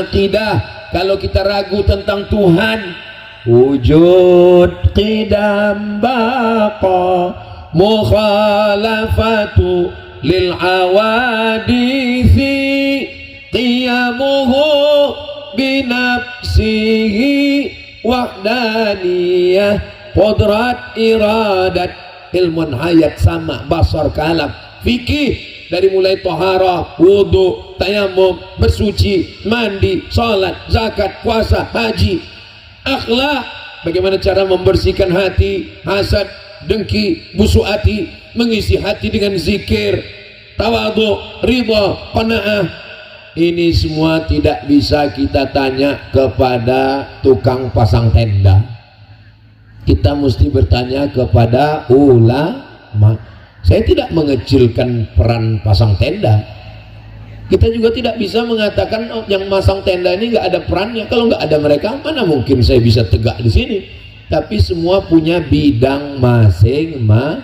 akidah. Kalau kita ragu tentang Tuhan, wujud qidam baqa mukhalafatu lil awadithi qiyamuhu binafsihi wahdaniyah qudrat iradat ilmun hayat sama basar kalam fikih dari mulai toharah, wudhu, tayamum, bersuci, mandi, sholat, zakat, puasa, haji, akhlak, bagaimana cara membersihkan hati, hasad, dengki, busuk hati, mengisi hati dengan zikir, tawadhu, ridha, qanaah. Ini semua tidak bisa kita tanya kepada tukang pasang tenda. Kita mesti bertanya kepada ulama. Saya tidak mengecilkan peran pasang tenda. Kita juga tidak bisa mengatakan oh, yang masang tenda ini nggak ada perannya. Kalau nggak ada mereka, mana mungkin saya bisa tegak di sini. Tapi semua punya bidang masing-masing.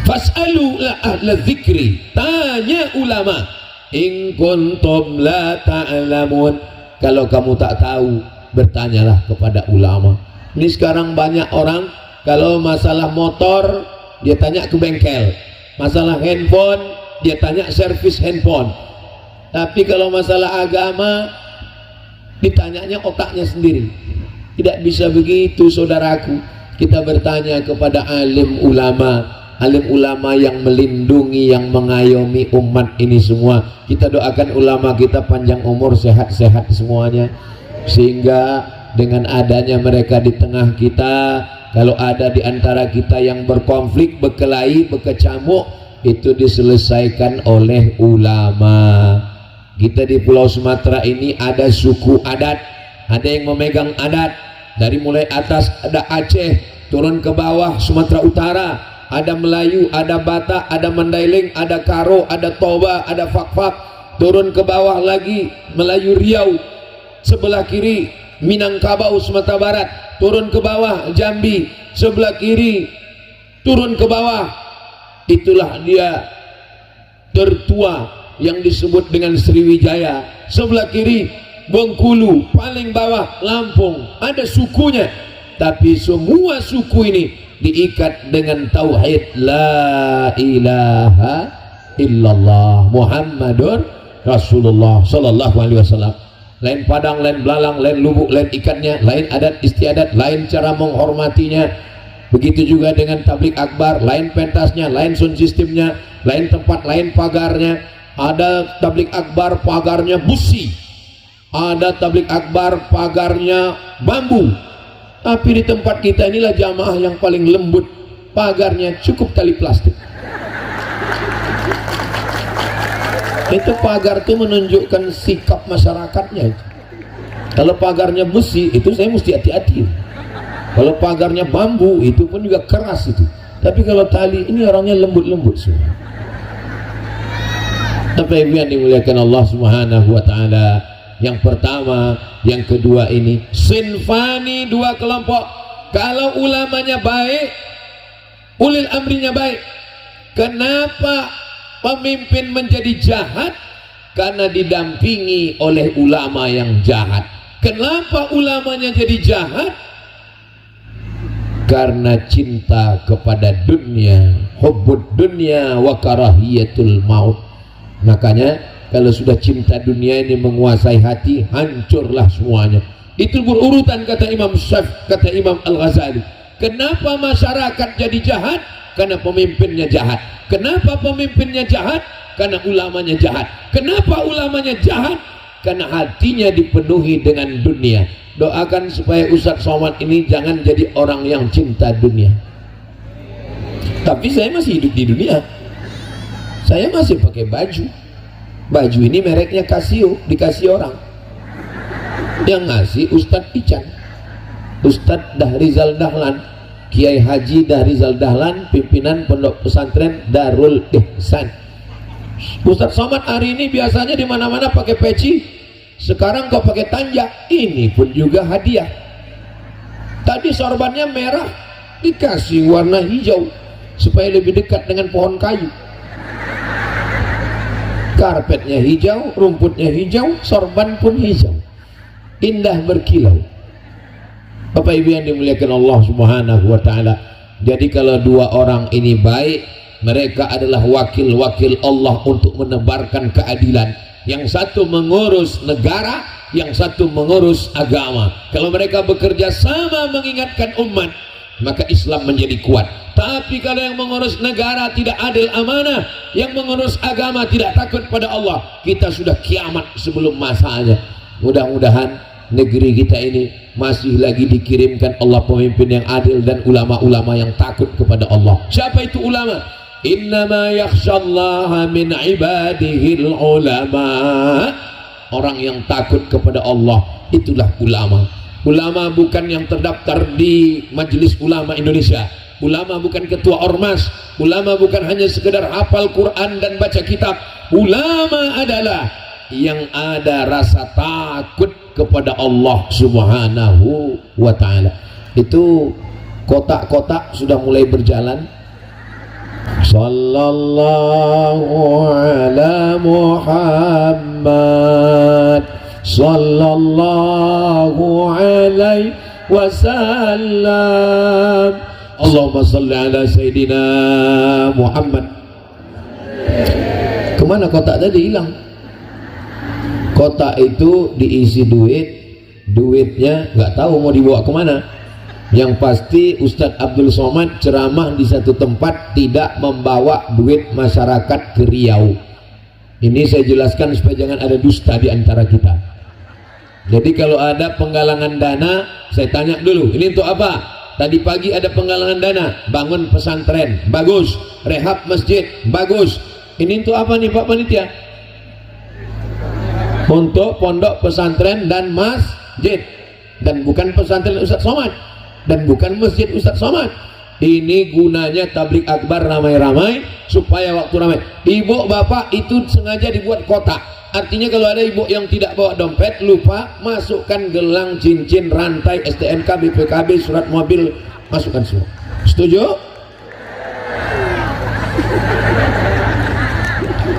Fas'alu la ahla dzikri, tanya ulama. In kuntum la ta'lamun, kalau kamu tak tahu, bertanyalah kepada ulama. Ini sekarang banyak orang kalau masalah motor dia tanya ke bengkel, masalah handphone dia tanya servis handphone. Tapi kalau masalah agama ditanyanya otaknya sendiri. Tidak bisa begitu saudaraku. Kita bertanya kepada alim ulama. Alim ulama yang melindungi, yang mengayomi umat ini semua. Kita doakan ulama kita panjang umur, sehat-sehat semuanya, sehingga dengan adanya mereka di tengah kita, kalau ada di antara kita yang berkonflik, berkelahi, berkecamuk, itu diselesaikan oleh ulama. Kita di Pulau Sumatera ini ada suku adat, ada yang memegang adat dari mulai atas ada Aceh, turun ke bawah Sumatera Utara, ada Melayu, ada Batak, ada Mandailing, ada Karo, ada Toba, ada Fakfak, turun ke bawah lagi Melayu Riau, sebelah kiri Minangkabau Sumatera Barat, turun ke bawah Jambi, sebelah kiri turun ke bawah, itulah dia tertua yang disebut dengan Sriwijaya, sebelah kiri Bengkulu, paling bawah Lampung, ada sukunya. Tapi semua suku ini diikat dengan tauhid la ilaha illallah Muhammadur Rasulullah sallallahu alaihi wasallam. Lain Padang, lain Belalang, lain Lubuk, lain ikatnya, lain adat istiadat, lain cara menghormatinya. Begitu juga dengan tablik akbar, lain pentasnya, lain sound systemnya, lain tempat, lain pagarnya. Ada tablik akbar pagarnya busi, ada tablik akbar pagarnya bambu. Tapi di tempat kita inilah jamaah yang paling lembut, pagarnya cukup tali plastik. Itu pagar itu menunjukkan sikap masyarakatnya itu. Kalau pagarnya besi itu saya mesti hati-hati. Kalau pagarnya bambu itu pun juga keras itu. Tapi kalau tali ini orangnya lembut-lembut semua. Apa yang dimuliakan Allah Subhanahu wa taala? Yang pertama, yang kedua ini sinfani, dua kelompok. Kalau ulamanya baik, ulil amrinya baik. Kenapa pemimpin menjadi jahat? Karena didampingi oleh ulama yang jahat. Kenapa ulamanya jadi jahat? Karena cinta kepada dunia, hubbud dunya wa karahiyatul maut. Makanya kalau sudah cinta dunia ini menguasai hati, hancurlah semuanya. Itu berurutan kata Imam kata Imam Al-Ghazali. Kenapa masyarakat jadi jahat? Karena pemimpinnya jahat. Kenapa pemimpinnya jahat? Karena ulamanya jahat. Kenapa ulamanya jahat? Karena hatinya dipenuhi dengan dunia. Doakan supaya Ustadz Somad ini jangan jadi orang yang cinta dunia. Tapi saya masih hidup di dunia. Saya masih pakai baju. Baju ini mereknya Casio, dikasih orang. Yang ngasih Ustadz Ican, Ustadz Dahrizal Dahlan, Kiai Haji Dahrizal Dahlan, pimpinan pondok pesantren Darul Ihsan. Ustadz Somad hari ini biasanya di mana-mana pakai peci, sekarang kok pakai tanjak. Ini pun juga hadiah. Tadi sorbannya merah, dikasih warna hijau supaya lebih dekat dengan pohon kayu. karpetnya hijau, rumputnya hijau, sorban pun hijau, indah berkilau. Bapak Ibu yang dimuliakan Allah Subhanahu wa taala. Jadi kalau dua orang ini baik, mereka adalah wakil-wakil Allah untuk menebarkan keadilan. Yang satu mengurus negara, yang satu mengurus agama. Kalau mereka bekerja sama mengingatkan umat, maka Islam menjadi kuat. Tapi kalau yang mengurus negara tidak adil amanah, yang mengurus agama tidak takut pada Allah, kita sudah kiamat sebelum masanya. Mudah-mudahan negeri kita ini masih lagi dikirimkan Allah pemimpin yang adil dan ulama-ulama yang takut kepada Allah. Siapa itu ulama? Innama yakhshallaha min ibadihil ulama. Orang yang takut kepada Allah itulah ulama. Ulama bukan yang terdaftar di Majelis Ulama Indonesia. Ulama bukan ketua ormas. Ulama bukan hanya sekedar hafal Quran dan baca kitab. Ulama adalah yang ada rasa takut kepada Allah Subhanahu wa taala. Itu kotak-kotak sudah mulai berjalan. Sallallahu ala Muhammad sallallahu alaihi wasallam. Allahumma salli ala Sayyidina Muhammad. Kemana kotak tadi? Hilang. Kotak itu diisi duit, duitnya nggak tahu mau dibawa kemana. Yang pasti Ustadz Abdul Somad ceramah di satu tempat tidak membawa duit masyarakat ke Riau. Ini saya jelaskan supaya jangan ada dusta di antara kita. Jadi kalau ada penggalangan dana, saya tanya dulu, ini untuk apa? Tadi pagi ada penggalangan dana, bangun pesantren, bagus. Rehab masjid, bagus. Ini untuk apa nih Pak Panitia? Untuk pondok pesantren dan masjid, dan bukan pesantren Ustadz Somad, dan bukan masjid Ustadz Somad. Ini gunanya tablik akbar ramai-ramai supaya waktu ramai. Ibu bapak itu sengaja dibuat kotak. Artinya kalau ada ibu yang tidak bawa dompet, lupa, masukkan gelang, cincin, rantai, STNK, BPKB, surat mobil, masukkan semua. Setuju?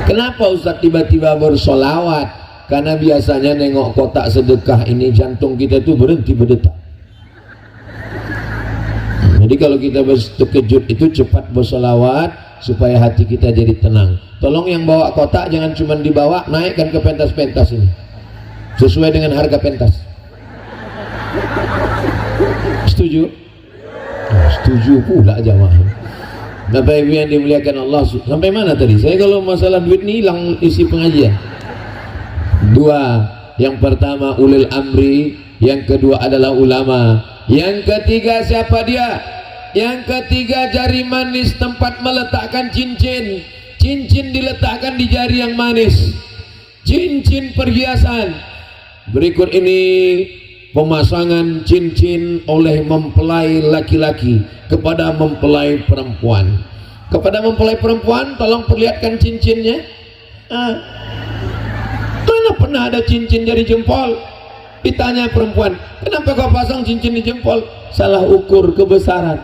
Kenapa Ustadz tiba-tiba bersolawat? Karena biasanya nengok kotak sedekah ini jantung kita itu berhenti berdetak. Jadi kalau kita terkejut itu cepat bersolawat supaya hati kita jadi tenang. Tolong yang bawa kotak jangan cuma dibawa, naikkan ke pentas-pentas ini sesuai dengan harga pentas. Setuju? Oh, setuju pula jamaah. Bapak Ibu yang dimuliakan Allah. Sampai mana tadi? Saya kalau masalah duit ini hilang isi pengajian. Dua, yang pertama ulil amri, yang kedua adalah ulama, yang ketiga siapa dia? Yang ketiga jari manis, tempat meletakkan cincin. Cincin diletakkan di jari yang manis, cincin perhiasan. Berikut ini pemasangan cincin oleh mempelai laki-laki kepada mempelai perempuan. Kepada mempelai perempuan tolong perlihatkan cincinnya. Mana pernah ada cincin jari jempol? Ditanya perempuan, kenapa kau pasang cincin di jempol? Salah ukur kebesaran.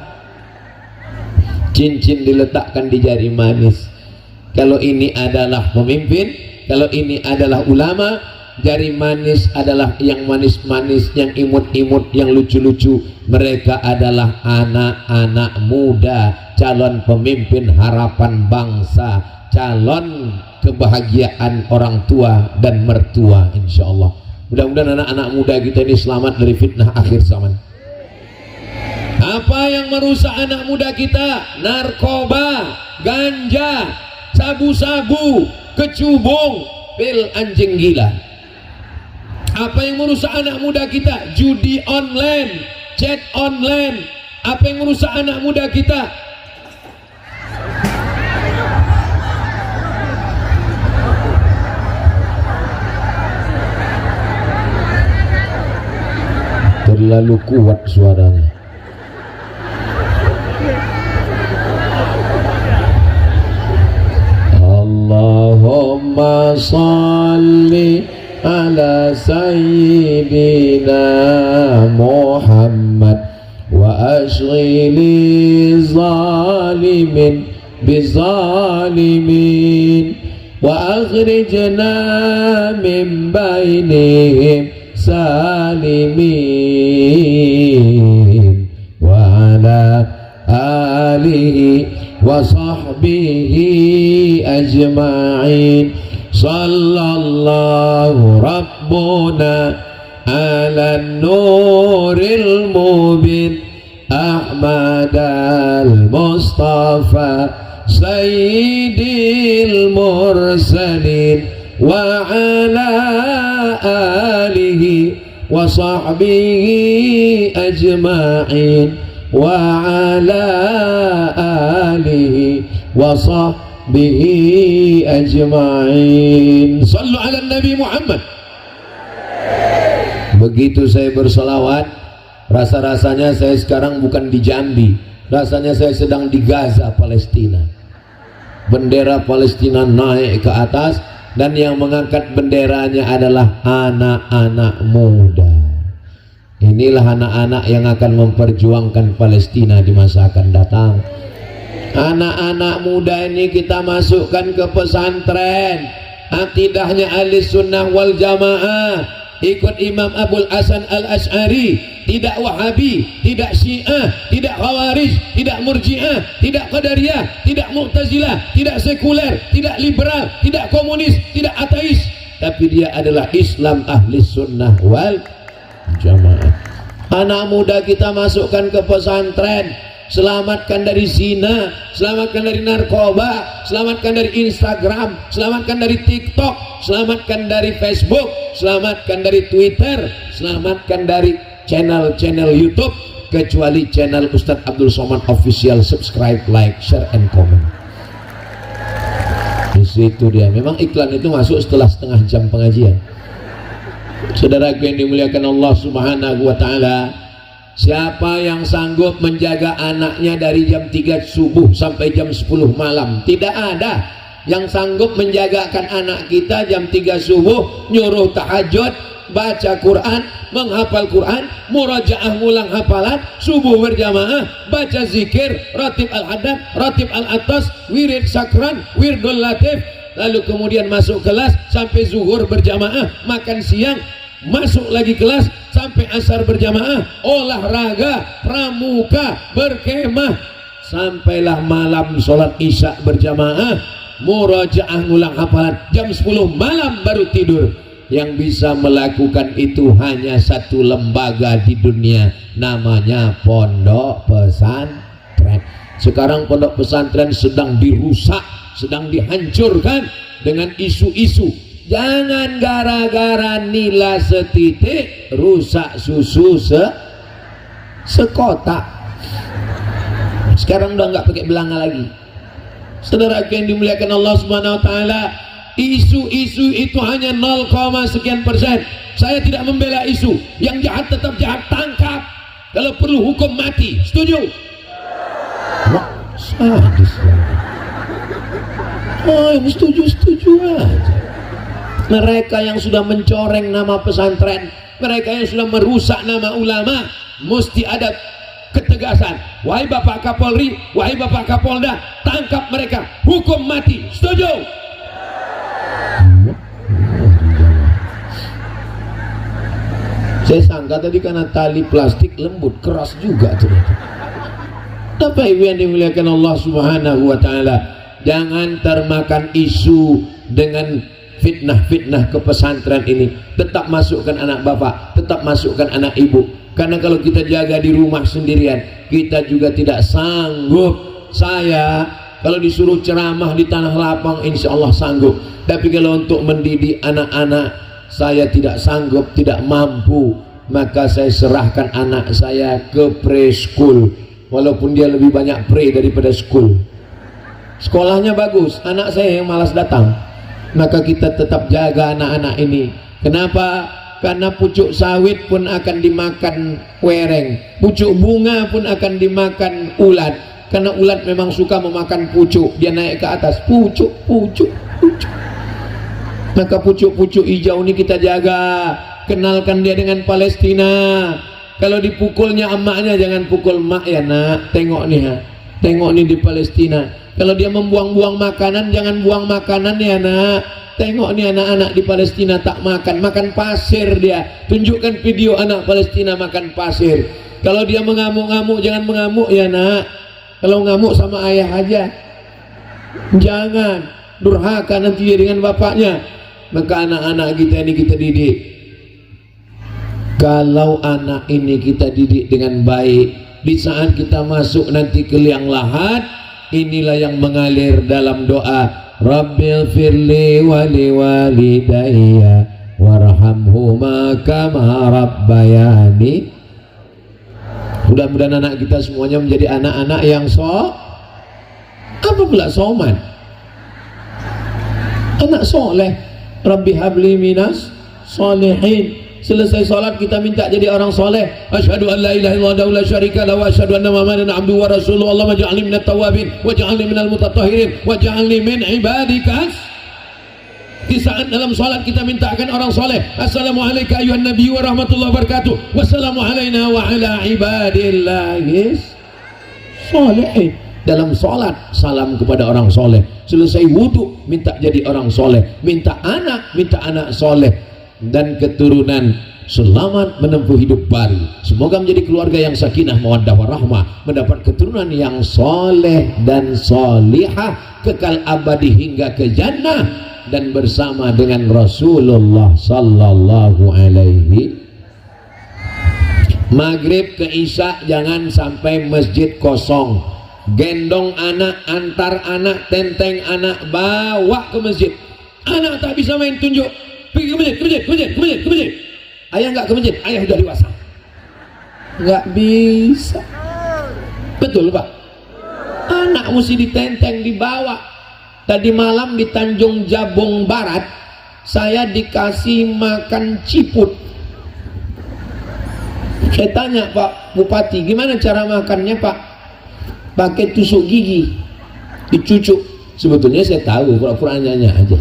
Cincin diletakkan di jari manis. Kalau ini adalah pemimpin, kalau ini adalah ulama, jari manis adalah yang manis-manis, yang imut-imut, yang lucu-lucu. Mereka adalah anak-anak muda, calon pemimpin harapan bangsa, calon kebahagiaan orang tua dan mertua, insya Allah. Mudah-mudahan anak-anak muda kita ini selamat dari fitnah akhir zaman. Apa yang merusak anak muda kita? Narkoba, ganja, sabu-sabu, kecubung, pil anjing gila. Apa yang merusak anak muda kita? Judi online, chat online. Apa yang merusak anak muda kita? Terlalu kuat suaranya. Allahumma salli ala sayyidina Muhammad wa ashghili zalimin bizalimin وأخرجنا من بينهم سالمين وعلى آله وصحبه أجمعين صلى الله ربنا على النور المبين أحمد المصطفى سيد المرسلين وعلى آله وصحبه أجمعين وعلى آله وصحبه أجمعين صلوا على النبي Muhammad. Begitu saya bersolawat, rasa-rasanya saya sekarang bukan di Jambi, rasanya saya sedang di Gaza, Palestina. Bendera Palestina naik ke atas dan yang mengangkat benderanya adalah anak-anak muda. Inilah anak-anak yang akan memperjuangkan Palestina di masa akan datang. Anak-anak muda ini kita masukkan ke pesantren, akidahnya ahli sunnah wal jamaah, ikut Imam Abul Hasan al-Ash'ari, tidak Wahabi, tidak Syiah, tidak Khawarij, tidak Murji'ah, tidak Qadariyah, tidak Mu'tazilah, tidak sekuler, tidak liberal, tidak komunis, tidak ateis, tapi dia adalah Islam ahli sunnah wal jamaah. Anak muda kita masukkan ke pesantren, selamatkan dari zina, selamatkan dari narkoba, selamatkan dari Instagram, selamatkan dari TikTok, selamatkan dari Facebook, selamatkan dari Twitter, selamatkan dari channel-channel YouTube, kecuali channel Ustadz Abdul Somad Official. Subscribe, like, share, and comment. Di situ dia. Memang iklan itu masuk setelah setengah jam pengajian. Saudaraku yang dimuliakan Allah Subhanahu wa Ta'ala, siapa yang sanggup menjaga anaknya dari jam 3 subuh sampai jam 10 malam? Tidak ada yang sanggup menjagakan anak kita jam 3 subuh, nyuruh tahajud, baca Quran, menghafal Quran, murajaah ngulang hafalan, subuh berjamaah, baca zikir, ratib al-haddad, ratib al-atas, wirid sakran, wirdul latif, lalu kemudian masuk kelas sampai zuhur berjamaah, makan siang, masuk lagi kelas sampai asar berjamaah, olahraga, pramuka, berkemah, sampailah malam sholat isya berjamaah, murajaah ngulang hafalan, jam 10 malam baru tidur. Yang bisa melakukan itu hanya satu lembaga di dunia, namanya pondok pesantren. Sekarang pondok pesantren sedang dirusak, sedang dihancurkan dengan isu-isu. Jangan gara-gara nila setitik rusak susu sekotak. Sekarang udah nggak pakai belanga lagi. Saudara yang dimuliakan Allah Subhanahu wa Ta'ala, isu-isu itu hanya 0, sekian persen. Saya tidak membela isu. Yang jahat tetap jahat, tangkap. Kalau perlu hukum mati. Setuju? Wah, sadis. Oh, ini setuju aja. Mereka yang sudah mencoreng nama pesantren, mereka yang sudah merusak nama ulama, mesti ada ketegasan. Wahai Bapak Kapolri, wahai Bapak Kapolda, tangkap mereka, hukum mati. Setuju? Saya sangka tadi karena tali plastik lembut, keras juga ternyata. Bapak Ibu yang dimuliakan Allah Subhanahu wa Ta'ala, jangan termakan isu dengan fitnah-fitnah ke pesantren ini. Tetap masukkan anak bapak, tetap masukkan anak ibu, karena kalau kita jaga di rumah sendirian, kita juga tidak sanggup. Saya kalau disuruh ceramah di tanah lapang insya Allah sanggup, tapi kalau untuk mendidik anak-anak saya tidak sanggup, tidak mampu. Maka saya serahkan anak saya ke preschool, walaupun dia lebih banyak pre daripada school. Sekolahnya bagus, anak saya yang malas datang. Maka kita tetap jaga anak-anak ini. Kenapa? Karena pucuk sawit pun akan dimakan wereng, pucuk bunga pun akan dimakan ulat. Karena ulat memang suka memakan pucuk, dia naik ke atas, pucuk. Maka pucuk-pucuk hijau ini kita jaga. Kenalkan dia dengan Palestina. Kalau dipukulnya emaknya, jangan pukul emak ya nak, tengok nih ha, tengok nih di Palestina. Kalau dia membuang-buang makanan, jangan buang makanan ya nak. Tengok nih anak-anak di Palestina tak makan, makan pasir dia. Tunjukkan video anak Palestina makan pasir. Kalau dia mengamuk-ngamuk, jangan mengamuk ya nak. Kalau ngamuk sama ayah aja, jangan durhaka nanti dia dengan bapaknya. Maka anak-anak kita ini kita didik. Kalau anak ini kita didik dengan baik, di saat kita masuk nanti ke liang lahat, inilah yang mengalir dalam doa, Rabbil firli wali walidayya warhamhuma kama rabbayani. Mudah-mudahan anak kita semuanya menjadi anak-anak yang apa pula soman? Anak soleh. Rabbi habli minas solehin. Selesai salat kita minta jadi orang soleh. Asyhadu an la ilaha illallah la syarika lahu wa asyhadu anna Muhammadan abduhu wa rasuluhu. Allahumma ij'alni minat tawwabin waj'alni minal mutatahhirin waj'alni min ibadikas. Di saat dalam salat kita mintakan orang soleh. Assalamualaikum ayuhan nabi wa rahmatullahi wabarakatuh. Wassalamu alaina wa ala ibadillahis solehin. Dalam salat salam kepada orang soleh. Selesai wudu minta jadi orang soleh. Minta anak soleh dan keturunan selamat menempuh hidup baru. Semoga menjadi keluarga yang sakinah mawaddah warahmah, mendapat keturunan yang soleh dan solihah, kekal abadi hingga ke jannah dan bersama dengan Rasulullah sallallahu alaihi. Maghrib ke isya jangan sampai masjid kosong. Gendong anak, antar anak, tenteng anak, bawa ke masjid. Anak tak bisa main tunjuk, pergi ke masjid. Ayah nggak ke masjid, ayah sudah dewasa. Nggak bisa. Betul Pak? Anak mesti ditenteng, dibawa. Tadi malam di Tanjung Jabung Barat, saya dikasih makan ciput. Saya tanya Pak Bupati, gimana cara makannya Pak? Pakai tusuk gigi, dicucuk. Sebetulnya saya tahu, pura-pura nanya aja.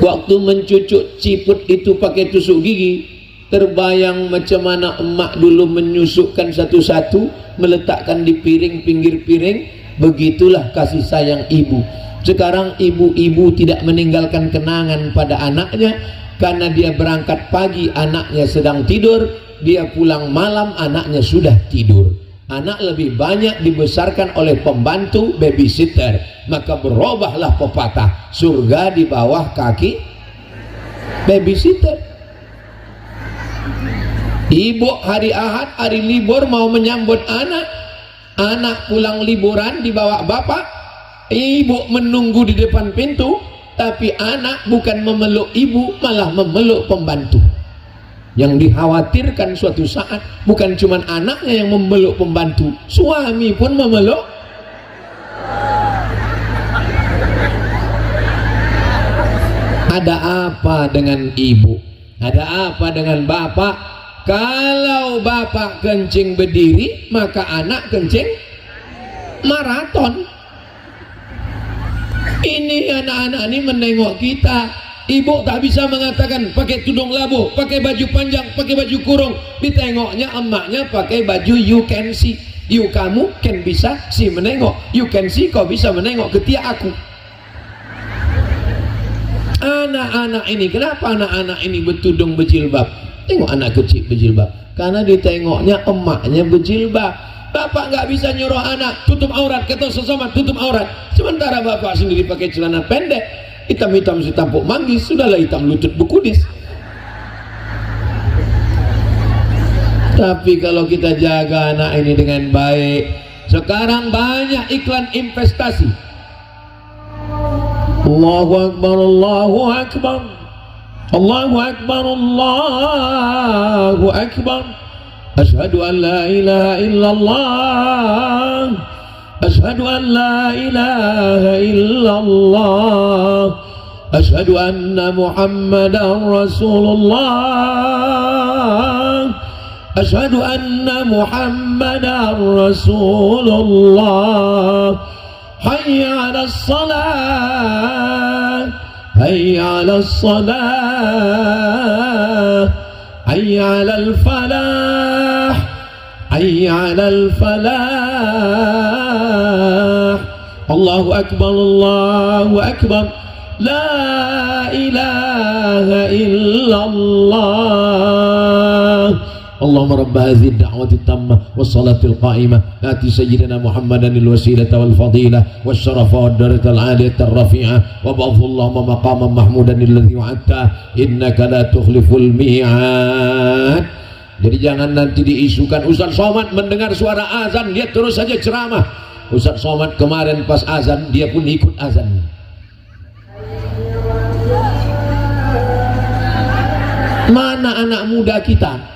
Waktu mencucuk ciput itu pakai tusuk gigi, terbayang macam mana emak dulu menyusukkan satu-satu, meletakkan di piring, pinggir piring. Begitulah kasih sayang ibu. Sekarang ibu-ibu tidak meninggalkan kenangan pada anaknya, karena dia berangkat pagi, anaknya sedang tidur, dia pulang malam, anaknya sudah tidur. Anak lebih banyak dibesarkan oleh pembantu, babysitter. Maka berubahlah pepatah, surga di bawah kaki babysitter. Ibu hari Ahad, hari libur mau menyambut anak, anak pulang liburan dibawa bapak, ibu menunggu di depan pintu, tapi anak bukan memeluk ibu, malah memeluk pembantu. Yang dikhawatirkan suatu saat bukan cuma anaknya yang memeluk pembantu, suami pun memeluk. Ada apa dengan ibu? Ada apa dengan bapak? Kalau bapak kencing berdiri, maka anak kencing maraton. Ini anak-anak ini menengok kita. Ibu tak bisa mengatakan pakai tudung labuh, pakai baju panjang, pakai baju kurung. Ditengoknya emaknya pakai baju you can see. You kamu can bisa si menengok. You can see kau bisa menengok ketiak aku. Anak-anak ini, kenapa anak-anak ini bertudung berjilbab? Tengok anak kecil berjilbab, karena ditengoknya emaknya berjilbab. Bapak nggak bisa nyuruh anak tutup aurat, kata sesama tutup aurat. Sementara bapak sendiri pakai celana pendek, hitam-hitam si tampuk manggis, sudahlah hitam lutut bekudis. Tapi kalau kita jaga anak ini dengan baik, sekarang banyak iklan investasi. Allahu Akbar, Allahu Akbar, Allahu Akbar, Allahu Akbar. Asyhadu an la ilaha illallah, asyhadu an la ilaha illallah, asyhadu anna Muhammadan Rasulullah, asyhadu anna Muhammadan Rasulullah. Hayya 'alas salat, hayya 'alas salat, hayya 'alal falah, hayya 'alal falah. Allahu akbar, Allahu akbar, la ilaha illallah. Allahumma rabb hadhihi ad-da'wati at-tammah was-salatil qa'imah ati sayyidina Muhammadan al-wasilata wal fadilah wasyarafa wad-darajata al-'aliyata ar-rafi'ah wa ba'athu Allahumma maqaman mahmudan alladhi wa'adta innaka la tukhliful mi'ad. Jadi jangan nanti diisukan Ustaz Somad mendengar suara azan dia terus saja ceramah. Ustaz Somad kemarin pas azan dia pun ikut azan. Mana anak muda kita?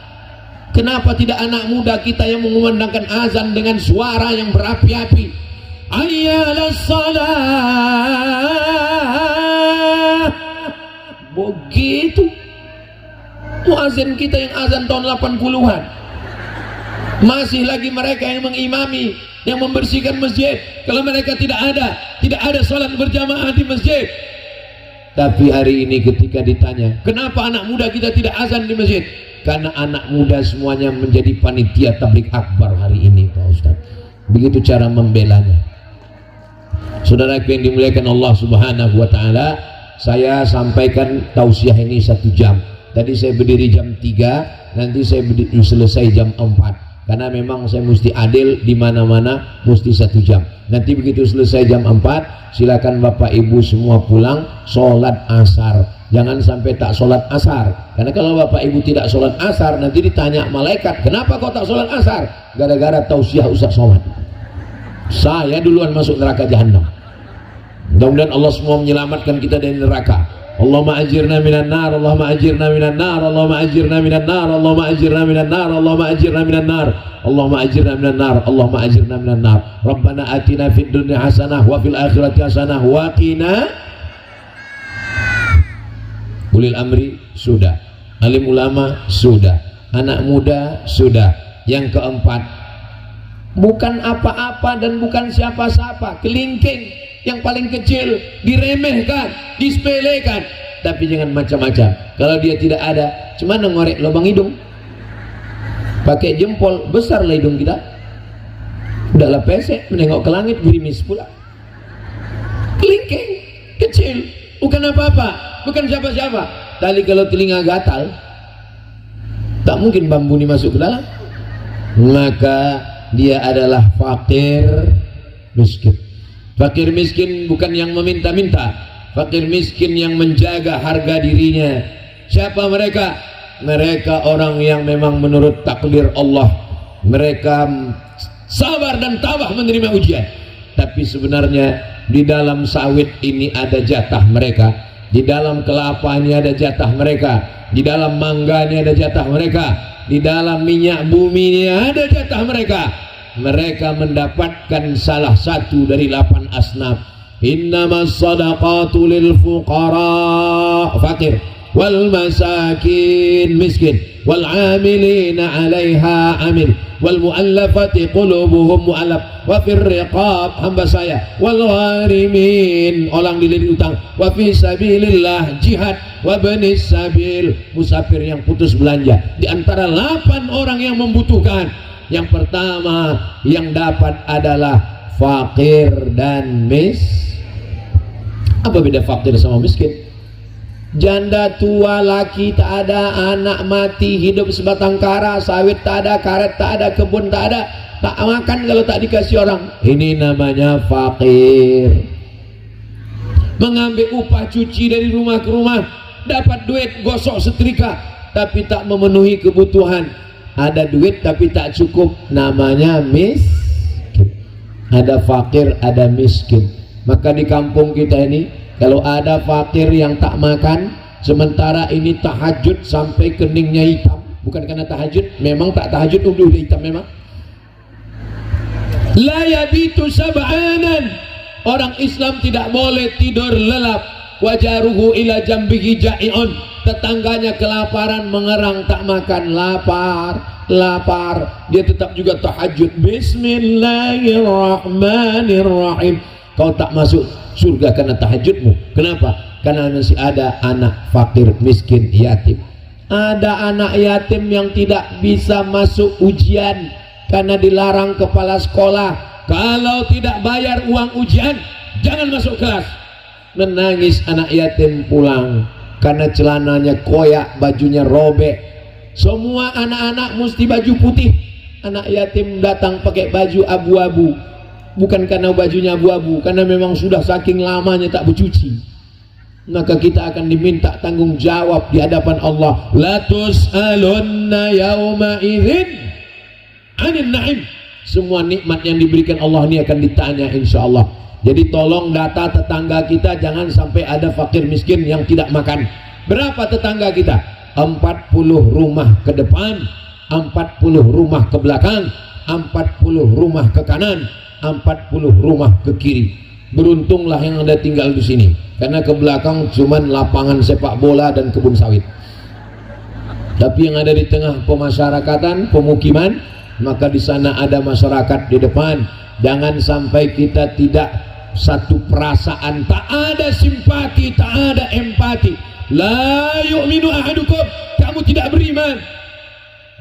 Kenapa tidak anak muda kita yang mengumandangkan azan dengan suara yang berapi-api? Ayyalas salat. Begitu. Muazin kita yang azan tahun 80-an. Masih lagi mereka yang mengimami, yang membersihkan masjid. Kalau mereka tidak ada salat berjamaah di masjid. Tapi hari ini ketika ditanya, kenapa anak muda kita tidak azan di masjid? Karena anak muda semuanya menjadi panitia tabligh akbar hari ini, Pak Ustaz. Begitu cara membelanya. Saudara yang dimuliakan Allah Subhanahu wa taala, saya sampaikan tausiah ini 1 jam. Tadi saya berdiri jam 3, nanti saya selesai jam 4. Karena memang saya mesti adil, di mana-mana mesti 1 jam. Nanti begitu selesai jam 4, silakan Bapak Ibu semua pulang sholat asar. Jangan sampai tak sholat asar, karena kalau Bapak Ibu tidak sholat asar nanti ditanya malaikat, kenapa kau tak sholat asar? Gara-gara tausiah Ustaz Somad. Saya duluan masuk neraka jahanam. Mudah-mudahan Allah semua menyelamatkan kita dari neraka. Allahumma ajirna minan nar, Allahumma ajirna minan nar, Allahumma ajirna minan nar, Allahumma ajirna minan nar, Allahumma ajirna minan nar, Allahumma ajirna minan nar, Allahumma ajirna minan nar. Rabbana atina fid dunya hasanah wa fil akhirati hasanah wa qina. Ulil amri sudah, alim ulama sudah, anak muda sudah. Yang keempat, bukan apa-apa dan bukan siapa-siapa, kelingking yang paling kecil, diremehkan, disepelekan, tapi jangan macam-macam. Kalau dia tidak ada, cuma ngorek lubang hidung, pakai jempol, besarlah hidung kita, udahlah pesek, menengok ke langit, gerimis pula. Kelingking kecil, bukan apa-apa, bukan siapa-siapa. Tadi kalau telinga gatal, tak mungkin bambu ini masuk ke dalam. Maka dia adalah fakir miskin. Fakir miskin bukan yang meminta-minta, fakir miskin yang menjaga harga dirinya. Siapa mereka? Mereka orang yang memang menurut takdir Allah, mereka sabar dan tabah menerima ujian. Tapi sebenarnya di dalam sawit ini ada jatah mereka, di dalam kelapa ini ada jatah mereka, di dalam mangga ini ada jatah mereka, di dalam minyak bumi ini ada jatah mereka. Mereka mendapatkan salah satu dari 8 asnaf. Innamas sadaqatu lil fuqara, fakir, wal masakin, miskin, wal amilina 'alaiha, amil, wal mu'allafati qulubuhum, mu'allaf, wa fir riqab, hamba saya, wal gharimin, orang dililit utang, wa fi sabilillah, jihad, wa banis sabil, musafir yang putus belanja. Di antara 8 orang yang membutuhkan, yang pertama yang dapat adalah fakir dan Apa beda fakir sama miskin? Janda tua, laki tak ada, anak mati, hidup sebatang kara, sawit tak ada, karet tak ada, kebun tak ada, tak makan kalau tak dikasih orang. Ini namanya fakir. Mengambil upah cuci dari rumah ke rumah, dapat duit gosok setrika, tapi tak memenuhi kebutuhan. Ada duit tapi tak cukup, namanya miskin. Ada fakir, ada miskin. Maka di kampung kita ini, kalau ada fakir yang tak makan, sementara ini tahajud sampai keningnya hitam, bukan karena tahajud, memang tak tahajud udah hitam memang. La yabitu sab'anan, orang Islam tidak boleh tidur lelap. Wajaruhu ila jambihi ja'i'un, tetangganya kelaparan mengerang tak makan, lapar, dia tetap juga tahajud. Bismillahirrahmanirrahim. Kau tak masuk surga karena tahajudmu. Kenapa? Karena masih ada anak fakir, miskin, yatim. Ada anak yatim yang tidak bisa masuk ujian karena dilarang kepala sekolah. kalau tidak bayar uang ujian jangan masuk kelas. Menangis anak yatim pulang karena celananya koyak, bajunya robek. Semua anak-anak mesti baju putih, anak yatim datang pakai baju abu-abu. Bukan karena bajunya abu-abu, karena memang sudah saking lamanya tak bercuci. Maka kita akan diminta tanggung jawab di hadapan Allah. La tus'alunna yauma idzin 'anil na'im. Semua nikmat yang diberikan Allah ini akan ditanya insyaallah. Jadi tolong data tetangga kita, jangan sampai ada fakir miskin yang tidak makan. Berapa tetangga kita? 40 rumah ke depan, 40 rumah ke belakang, 40 rumah ke kanan, 40 rumah ke kiri. Beruntunglah yang Anda tinggal di sini, karena ke belakang cuman lapangan sepak bola dan kebun sawit. Tapi yang ada di tengah pemasyarakatan, pemukiman, maka di sana ada masyarakat di depan. Jangan sampai kita tidak satu perasaan, tak ada simpati, tak ada empati. La yu'minu ahadukum, kamu tidak beriman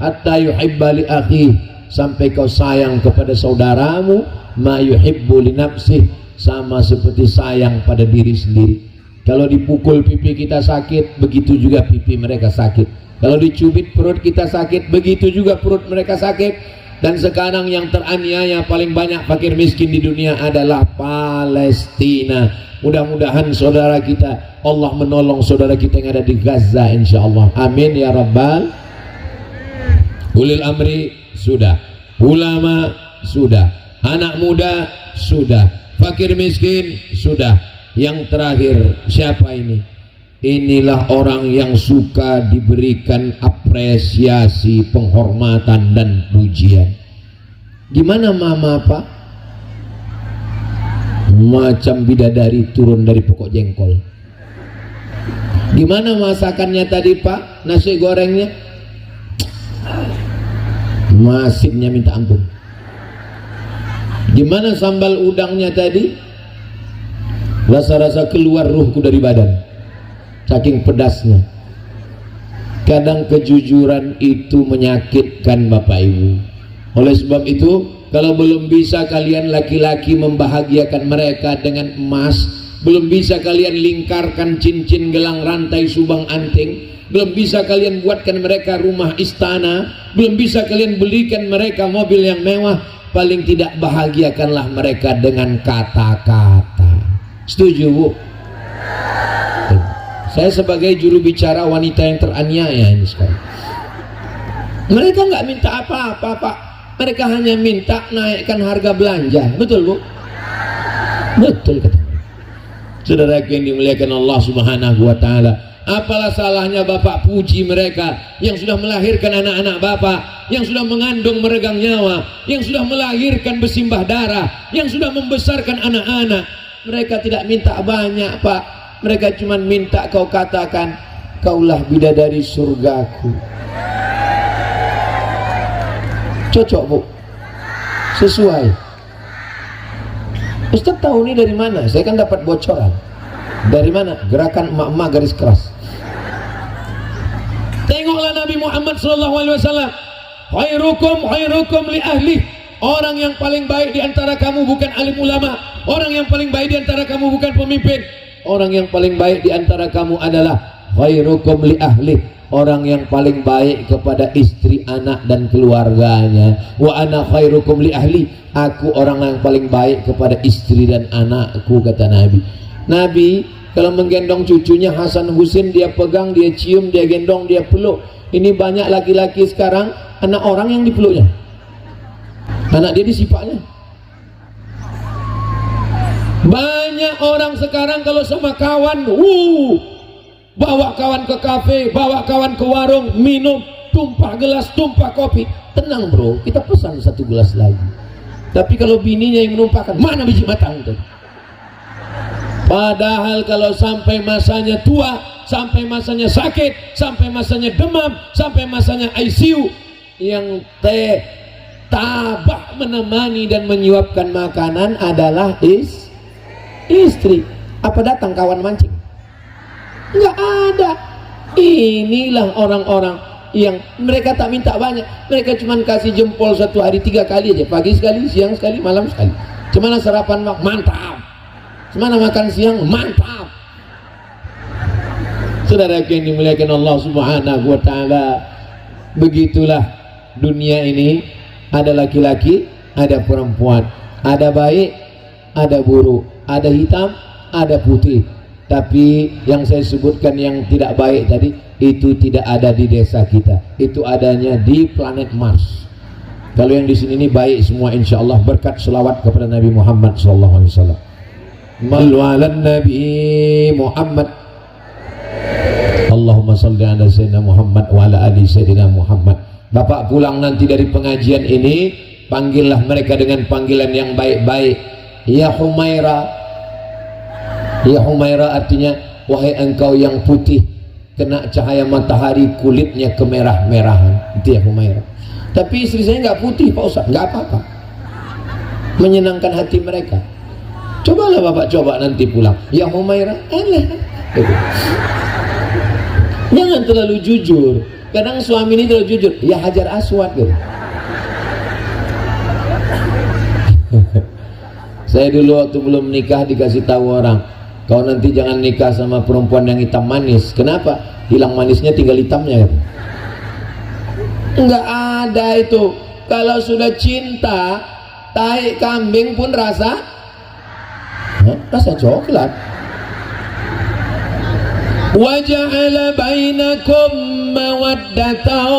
hatta yuhibba li akhi, sampai kau sayang kepada saudaramu ma yuhibbu li nafsih, sama seperti sayang pada diri sendiri. Kalau dipukul pipi kita sakit, begitu juga pipi mereka sakit. Kalau dicubit perut kita sakit, begitu juga perut mereka sakit. Dan sekarang yang teraniaya paling banyak fakir miskin di dunia adalah Palestina. Mudah-mudahan saudara kita, Allah menolong saudara kita yang ada di Gaza insyaallah. Amin ya rabbal. Ulil amri sudah, ulama sudah, anak muda sudah, fakir miskin sudah. Yang terakhir siapa ini? Inilah orang yang suka diberikan apresiasi, penghormatan dan pujian. Gimana mama pak? Macam bidadari turun dari pokok jengkol. Gimana masakannya tadi pak? Nasi gorengnya masinnya minta ampun. Gimana sambal udangnya tadi? Rasa-rasa keluar ruhku dari badan, saking pedasnya. Kadang kejujuran itu menyakitkan Bapak Ibu. Oleh sebab itu, kalau belum bisa kalian laki-laki membahagiakan mereka dengan emas, belum bisa kalian lingkarkan cincin, gelang, rantai, subang, anting, belum bisa kalian buatkan mereka rumah istana, belum bisa kalian belikan mereka mobil yang mewah, paling tidak bahagiakanlah mereka dengan kata-kata. Setuju Bu? Saya sebagai juru bicara wanita yang teraniaya ini sekarang. Mereka nggak minta apa-apa Pak, mereka hanya minta naikkan harga belanja. Betul Bu? Betul kata saudara yang dimuliakan Allah Subhanahu wa Ta'ala. Apalah salahnya Bapak puji mereka yang sudah melahirkan anak-anak Bapak, yang sudah mengandung meregang nyawa, yang sudah melahirkan bersimbah darah, yang sudah membesarkan anak-anak. Mereka tidak minta banyak Pak, mereka cuma minta kau katakan, kaulah bidadari surgaku. Cocok Bu? Sesuai? Ustaz tahu ini dari mana? Saya kan dapat bocoran. Dari mana? Gerakan emak-emak garis keras. Tengoklah Nabi Muhammad SAW. Khairukum li ahli. Orang yang paling baik di antara kamu bukan alim ulama. Orang yang paling baik di antara kamu bukan pemimpin. Orang yang paling baik di antara kamu adalah khairukum li ahli. Orang yang paling baik kepada istri, anak dan keluarganya. Wa ana khairukum li ahli. Aku orang yang paling baik kepada istri dan anakku, kata Nabi. Nabi kalau menggendong cucunya Hasan Husin, dia pegang, dia cium, dia gendong, dia peluk. Ini banyak laki-laki sekarang anak orang yang dipeluknya, anak dia disipaknya. Banyak orang sekarang kalau sama kawan, bawa kawan ke kafe, bawa kawan ke warung, minum, tumpah gelas, tumpah kopi. Tenang bro, kita pesan satu gelas lagi. Tapi kalau bininya yang menumpahkan, mana biji matang tuh? Padahal kalau sampai masanya tua, sampai masanya sakit, sampai masanya demam, sampai masanya ICU, yang tabah menemani dan menyuapkan makanan adalah istri. Apa datang kawan mancing? Enggak ada. Inilah orang-orang yang mereka tak minta banyak, mereka cuma kasih jempol satu hari 3 kali aja, pagi sekali, siang sekali, malam sekali. Cemana sarapan mantap, cemana makan siang mantap. Saudara yang dimuliakan Allah Subhanahu wa taala, begitulah dunia ini, ada laki-laki, ada perempuan, ada baik, ada buruk, ada hitam, ada putih. Tapi yang saya sebutkan yang tidak baik tadi itu tidak ada di desa kita, itu adanya di planet Mars. Kalau yang di sini ini baik semua, insya Allah, berkat selawat kepada Nabi Muhammad SAW. Malu'alan Nabi Muhammad, Allahumma salli ala Sayyidina Muhammad wa ala ali Sayyidina Muhammad. Bapak pulang nanti dari pengajian ini, panggillah mereka dengan panggilan yang baik-baik. Ya Humaira. Ya Humaira artinya wahai engkau yang putih, kena cahaya matahari kulitnya kemerah-merahan, itu ya Humaira. Tapi istri saya nggak putih Pak Ustaz, nggak apa-apa, menyenangkan hati mereka. Cobalah Bapak, coba nanti pulang, ya Humaira, jangan terlalu jujur. Kadang suami ini terlalu jujur, ya Hajar Aswad gitu. Saya dulu waktu belum nikah dikasih tahu orang, kau nanti jangan nikah sama perempuan yang hitam manis. Kenapa? Hilang manisnya, tinggal hitamnya. Enggak ada itu. Kalau sudah cinta, tai kambing pun rasa coklat. Wa ja'ala bainakum mawaddatan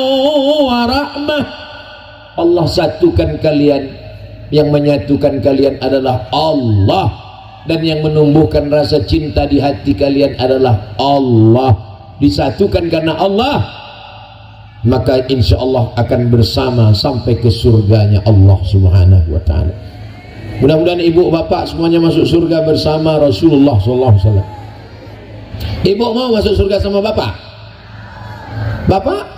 wa rahmah. Allah satukan kalian. Yang menyatukan kalian adalah Allah, dan yang menumbuhkan rasa cinta di hati kalian adalah Allah. Disatukan karena Allah, maka insya Allah akan bersama sampai ke surganya Allah Subhanahu wa ta'ala. Mudah-mudahan ibu bapak semuanya masuk surga bersama Rasulullah SAW. Ibu mau masuk surga sama bapak? Bapak?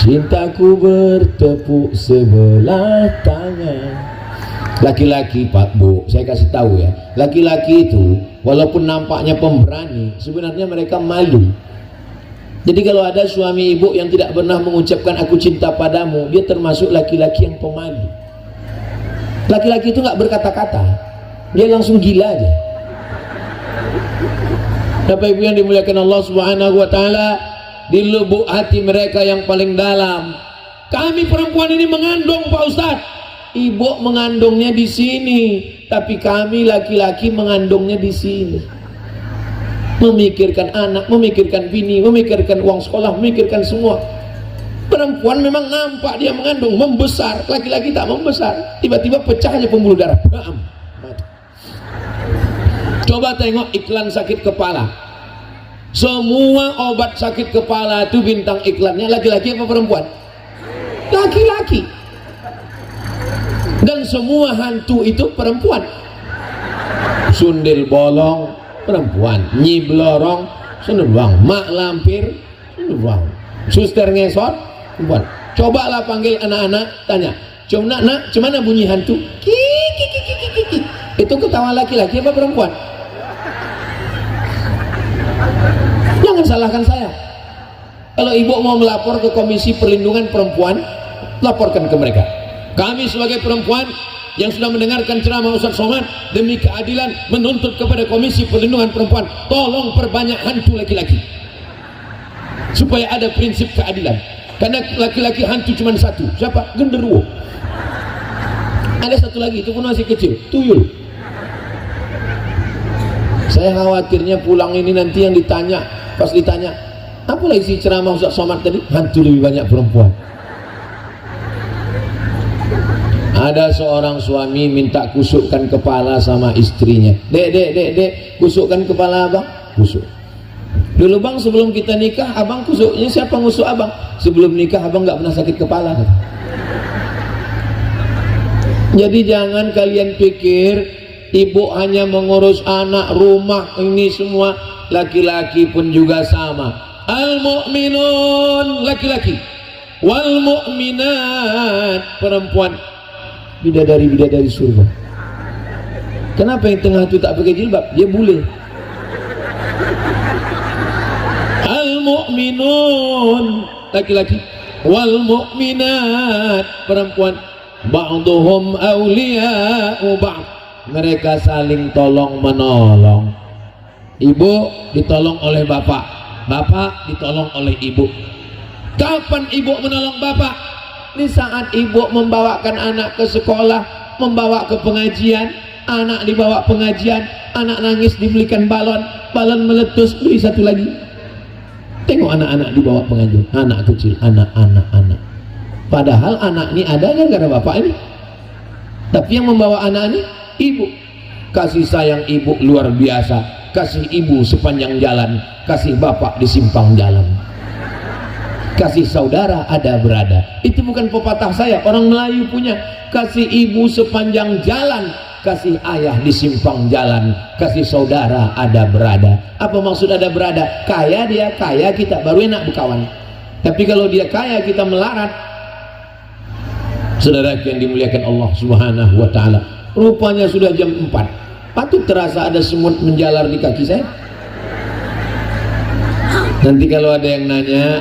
Cintaku bertepuk sebelah tangan. Laki-laki Pak Bu, saya kasih tahu ya, laki-laki itu walaupun nampaknya pemberani, sebenarnya mereka malu. Jadi kalau ada suami ibu yang tidak pernah mengucapkan aku cinta padamu, dia termasuk laki-laki yang pemalu. Laki-laki itu nggak berkata-kata, dia langsung gila aja. Bapak Ibu yang dimuliakan Allah Subhanahu wa taala, di lubuk hati mereka yang paling dalam, kami perempuan ini mengandung Pak Ustadz. Ibu mengandungnya di sini, tapi kami laki-laki mengandungnya di sini. Memikirkan anak, memikirkan bini, memikirkan uang sekolah, memikirkan semua. Perempuan memang nampak dia mengandung, membesar. Laki-laki tak membesar, tiba-tiba pecah aja pembuluh darah. Bam, mati. Coba tengok iklan sakit kepala. Semua obat sakit kepala itu bintang iklannya laki-laki apa perempuan? Laki-laki. Dan semua hantu itu perempuan. Sundel bolong perempuan, nyi blorong senubang, mak lampir senubang, suster ngesot perempuan. Cobalah panggil anak-anak, tanya, coba nak, cemana bunyi hantu? Kiki. Itu ketawa laki-laki apa perempuan? Jangan salahkan saya. Kalau ibu mau melapor ke Komisi Perlindungan Perempuan, laporkan ke mereka. Kami sebagai perempuan yang sudah mendengarkan ceramah Ustaz Somad demi keadilan menuntut kepada Komisi Perlindungan Perempuan, tolong perbanyak hantu laki-laki supaya ada prinsip keadilan. Karena laki-laki hantu cuma satu, siapa? Genderuwo. Ada satu lagi, itu pun masih kecil, tuyul. Saya khawatirnya pulang ini nanti yang ditanya, pas ditanya apa lagi sih ceramah Ustaz Somad tadi, hantu lebih banyak perempuan. Ada seorang suami minta kusukkan kepala sama istrinya. Dek, kusukkan kepala abang. Kusuk. Dulu bang, sebelum kita nikah, abang kusuknya siapa ngusuk abang? Sebelum nikah abang nggak pernah sakit kepala. Jadi jangan kalian pikir ibu hanya mengurus anak, rumah, ini semua. Laki-laki pun juga sama. Al-mu'minun laki-laki, wal mu'minat perempuan. Bidadari-bidadari surga. Kenapa yang tengah itu tak pakai jilbab? Dia bule. mu'minun laki-laki, wal mu'minat perempuan, ba'duhum awliya'u ba'd, mereka saling tolong menolong. Ibu ditolong oleh bapak, bapak ditolong oleh ibu. Kapan ibu menolong bapak? Di saat ibu membawakan anak ke sekolah, membawa ke pengajian, anak dibawa pengajian, anak nangis dibelikan balon, balon meletus, beli satu lagi. Tengok anak-anak dibawa pengajian, anak kecil, anak. Padahal anak ini ada gara-gara bapak ini, tapi yang membawa anak ini ibu. Kasih sayang ibu luar biasa, kasih ibu sepanjang jalan, kasih bapak di simpang jalan, kasih saudara ada berada. Itu bukan pepatah saya, orang Melayu punya. Kasih ibu sepanjang jalan, kasih ayah di simpang jalan, kasih saudara ada berada. Apa maksud ada berada? Kaya dia, kaya kita, baru enak berkawan. Tapi kalau dia kaya kita melarat. Saudara yang dimuliakan Allah Subhanahu wa ta'ala, rupanya sudah jam 4. Patut terasa ada semut menjalar di kaki saya. Nanti kalau ada yang nanya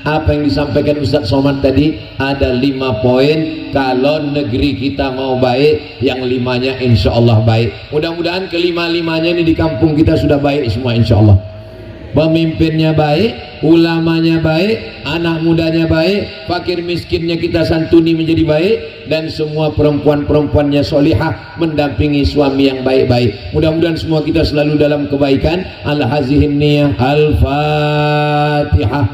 apa yang disampaikan Ustadz Somad tadi, ada 5 poin kalau negeri kita mau baik, yang 5-nya insya Allah baik. Mudah-mudahan kelima-limanya ini di kampung kita sudah baik semua insya Allah. Pemimpinnya baik, ulamanya baik, anak mudanya baik, fakir miskinnya kita santuni menjadi baik, dan semua perempuan-perempuannya solihah mendampingi suami yang baik-baik. Mudah-mudahan semua kita selalu dalam kebaikan. Al-hazihin niyah. Al-Fatihah.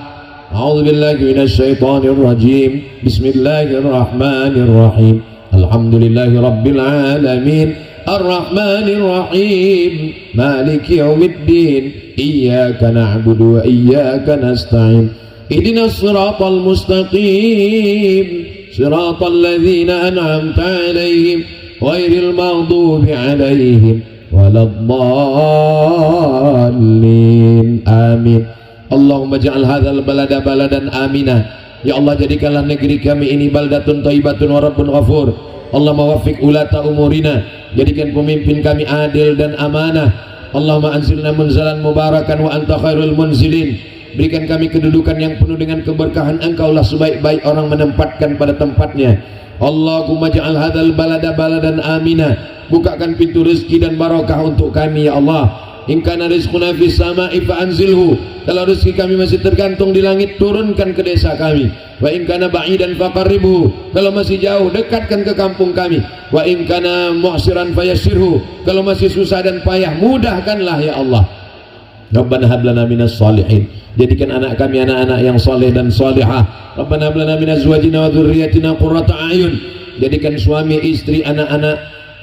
A'udzubillahi minasyaitonir rajim. Bismillahirrahmanirrahim. Alhamdulillahi rabbil alamin. Ar-Rahmanir Rahim. Maliki yaumiddin. Iyyaka na'budu wa iyyaka nasta'in. Ihdinas siratal mustaqim. Siratal ladzina an'amta 'alaihim ghairil maghdubi 'alaihim waladdallin. Amin. Allahumma ja'al hadzal balada baladan amina. Ya Allah, jadikanlah negeri kami ini baldatun thayyibatun wa rabbun ghafur. Allahumma waffiq ulata umurina, jadikan pemimpin kami adil dan amanah. Allahumma anzilna munzalan mubarakan wa anta khairul munzilin. Berikan kami kedudukan yang penuh dengan keberkahan Engkau lah sebaik-baik orang menempatkan pada tempatnya. Allahumma ja'al hadzal balada baladan amina. Bukakan pintu rezeki dan barakah untuk kami ya Allah. In kana rizquna fis sama'i fa anzilhu. Kalau rezeki kami masih tergantung di langit, turunkan ke desa kami. Wa in kana ba'idan faqarribhu. Kalau masih jauh, dekatkan ke kampung kami. Wa in kana mu'siran fayassirhu. Kalau masih susah dan payah, mudahkanlah ya Allah. Rabbana hab lana minas shalihin. Jadikan anak kami anak-anak yang saleh dan salihah. Rabbana hab lana minaz azwajina wa dzurriyyatina qurrata a'yun. Jadikan suami, istri, anak-anak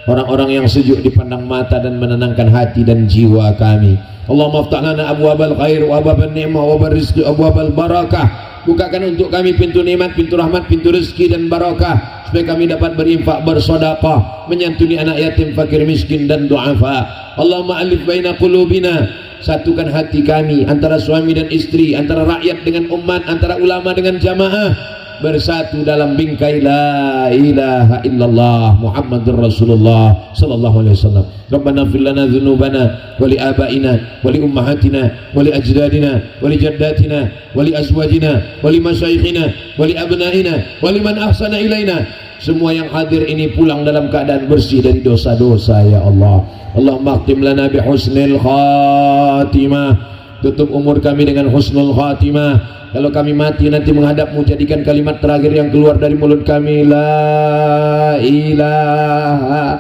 orang-orang yang sejuk dipandang mata dan menenangkan hati dan jiwa kami. Allahumma aftah lana abwabal khair wa abwabal ni'mah wa abwabal rizqi wa abwabal barakah. Bukakan untuk kami pintu nikmat, pintu rahmat, pintu rezeki dan barakah, supaya kami dapat berinfak, bersedekah, menyantuni anak yatim, fakir miskin dan du'afa. Allahumma alif baina qulubina. Satukan hati kami antara suami dan istri, antara rakyat dengan umat, antara ulama dengan jamaah, bersatu dalam bingkai la ilaha illallah Muhammadur Rasulullah sallallahu alaihi wasallam. Rabbana fir lana dzunubana wa li abaina wa li ummahatina wa li ajdadina wa li jaddatina wa li azwajina wa li masyayikhina wa li abnaina wa liman ahsana ilaina. Semua yang hadir ini pulang dalam keadaan bersih dari dosa-dosa ya Allah. Allahumma khtim lana bi husnil khatimah. Tutup umur kami dengan husnul khatimah. Kalau kami mati nanti menghadapmu, jadikan kalimat terakhir yang keluar dari mulut kami la ilaha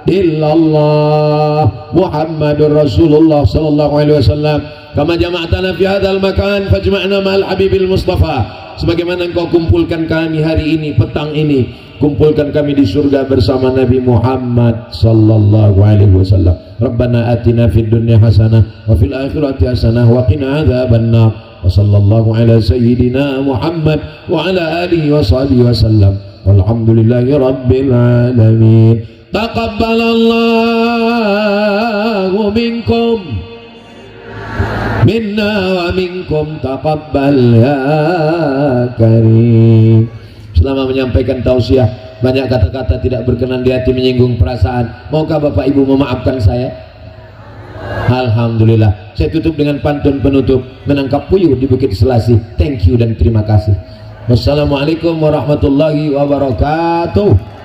illallah Muhammadur Rasulullah sallallahu alaihi wasallam. Kama jama'tana fi hadzal makan fajma'na ma'al habibil mustafa. Sebagaimana engkau kumpulkan kami hari ini, petang ini, kumpulkan kami di surga bersama Nabi Muhammad sallallahu alaihi wasallam. Rabbana atina fid dunya hasanah wa fil akhirati hasanah wa qina adzabannar. Wa sallallahu ala sayyidina Muhammad wa ala alihi wa sahbihi wasallam. Walhamdulillahi rabbil alamin. Taqabbalallahu minkum minna wa minkum taqabbal ya karim. Selama menyampaikan tausiah, banyak kata-kata tidak berkenan di hati, menyinggung perasaan. Maukah Bapak Ibu memaafkan saya? Alhamdulillah. Saya tutup dengan pantun penutup, menangkap puyuh di Bukit Selasi. Thank you dan terima kasih. Wassalamualaikum warahmatullahi wabarakatuh.